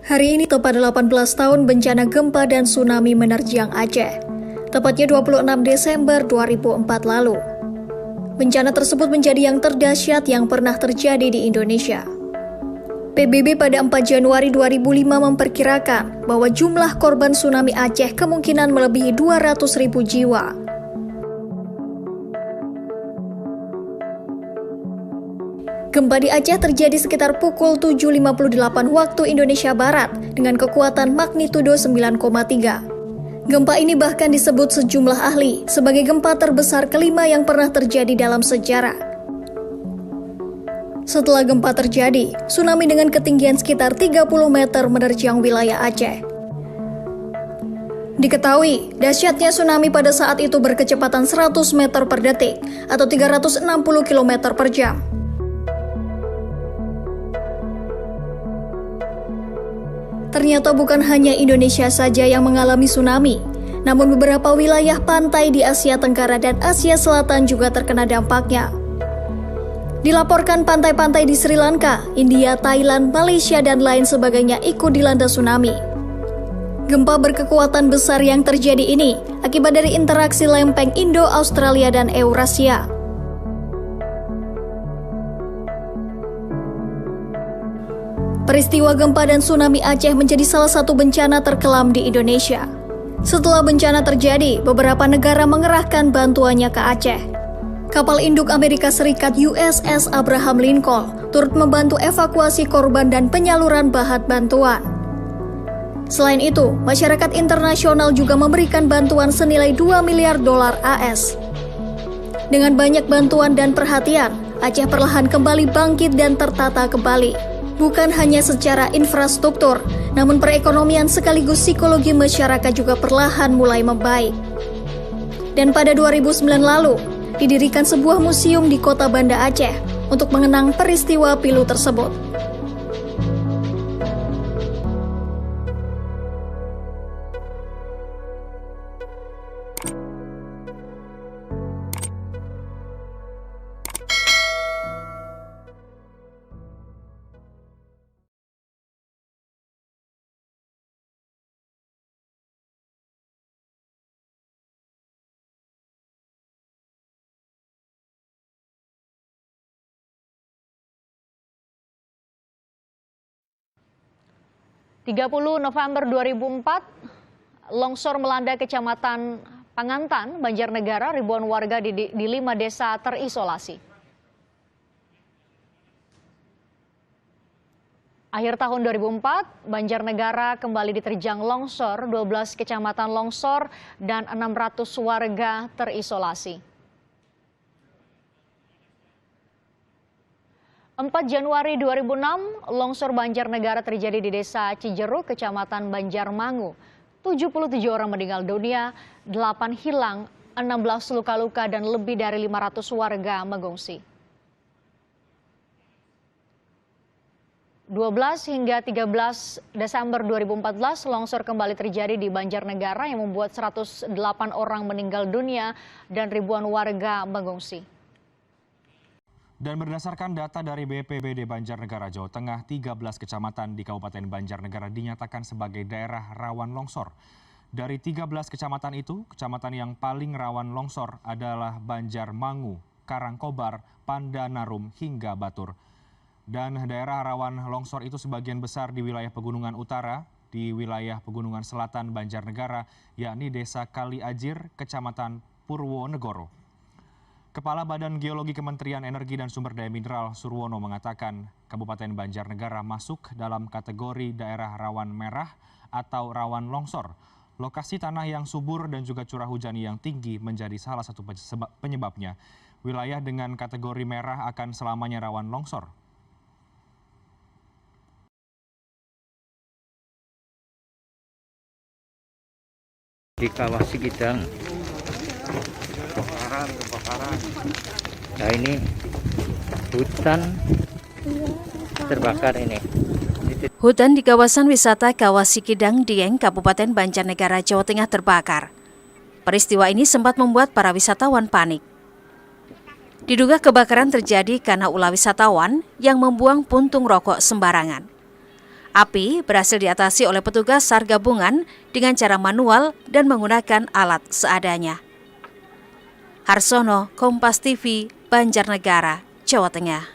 Hari ini tepat 18 tahun bencana gempa dan tsunami menerjang Aceh. Tepatnya 26 Desember 2004 lalu. Bencana tersebut menjadi yang terdahsyat yang pernah terjadi di Indonesia. PBB pada 4 Januari 2005 memperkirakan bahwa jumlah korban tsunami Aceh kemungkinan melebihi 200.000 jiwa. Gempa di Aceh terjadi sekitar pukul 7.58 waktu Indonesia Barat dengan kekuatan magnitudo 9,3. Gempa ini bahkan disebut sejumlah ahli sebagai gempa terbesar kelima yang pernah terjadi dalam sejarah. Setelah gempa terjadi, tsunami dengan ketinggian sekitar 30 meter menerjang wilayah Aceh. Diketahui, dahsyatnya tsunami pada saat itu berkecepatan 100 meter per detik atau 360 km per jam. Ternyata bukan hanya Indonesia saja yang mengalami tsunami, namun beberapa wilayah pantai di Asia Tenggara dan Asia Selatan juga terkena dampaknya. Dilaporkan pantai-pantai di Sri Lanka, India, Thailand, Malaysia, dan lain sebagainya ikut dilanda tsunami. Gempa berkekuatan besar yang terjadi ini akibat dari interaksi lempeng Indo-Australia dan Eurasia. Peristiwa gempa dan tsunami Aceh menjadi salah satu bencana terkelam di Indonesia. Setelah bencana terjadi, beberapa negara mengerahkan bantuannya ke Aceh. Kapal induk Amerika Serikat USS Abraham Lincoln turut membantu evakuasi korban dan penyaluran bahan bantuan. Selain itu, masyarakat internasional juga memberikan bantuan senilai 2 miliar dolar AS. Dengan banyak bantuan dan perhatian, Aceh perlahan kembali bangkit dan tertata kembali. Bukan hanya secara infrastruktur, namun perekonomian sekaligus psikologi masyarakat juga perlahan mulai membaik. Dan pada 2009 lalu, didirikan sebuah museum di kota Banda Aceh untuk mengenang peristiwa pilu tersebut. November 2004, longsor melanda Kecamatan Pangantan, Banjarnegara, ribuan warga di 5 desa terisolasi. Akhir tahun 2004, Banjarnegara kembali diterjang longsor, 12 kecamatan longsor dan 600 warga terisolasi. 4 Januari 2006, longsor Banjarnegara terjadi di Desa Cijeruk, Kecamatan Banjarmangu. 77 orang meninggal dunia, 8 hilang, 16 luka-luka dan lebih dari 500 warga mengungsi. 12 hingga 13 Desember 2014, longsor kembali terjadi di Banjarnegara yang membuat 108 orang meninggal dunia dan ribuan warga mengungsi. Dan berdasarkan data dari BPBD Banjarnegara, Jawa Tengah, 13 kecamatan di Kabupaten Banjarnegara dinyatakan sebagai daerah rawan longsor. Dari 13 kecamatan itu, kecamatan yang paling rawan longsor adalah Banjarmangu, Karangkobar, Pandanarum, hingga Batur. Dan daerah rawan longsor itu sebagian besar di wilayah Pegunungan Utara, di wilayah Pegunungan Selatan Banjarnegara, yakni Desa Kali Ajir, Kecamatan Purwonegoro. Kepala Badan Geologi Kementerian Energi dan Sumber Daya Mineral Surwono mengatakan Kabupaten Banjarnegara masuk dalam kategori daerah rawan merah atau rawan longsor. Lokasi tanah yang subur dan juga curah hujan yang tinggi menjadi salah satu penyebabnya. Wilayah dengan kategori merah akan selamanya rawan longsor. Di Kawasi Kidang. Nah, ini hutan terbakar ini. Hutan di kawasan wisata Kawasi Kidang, Dieng, Kabupaten Banjarnegara, Jawa Tengah terbakar. Peristiwa ini sempat membuat para wisatawan panik. Diduga kebakaran terjadi karena ulah wisatawan yang membuang puntung rokok sembarangan. Api berhasil diatasi oleh petugas SAR gabungan dengan cara manual dan menggunakan alat seadanya. Harsono, Kompas TV, Banjarnegara, Jawa Tengah.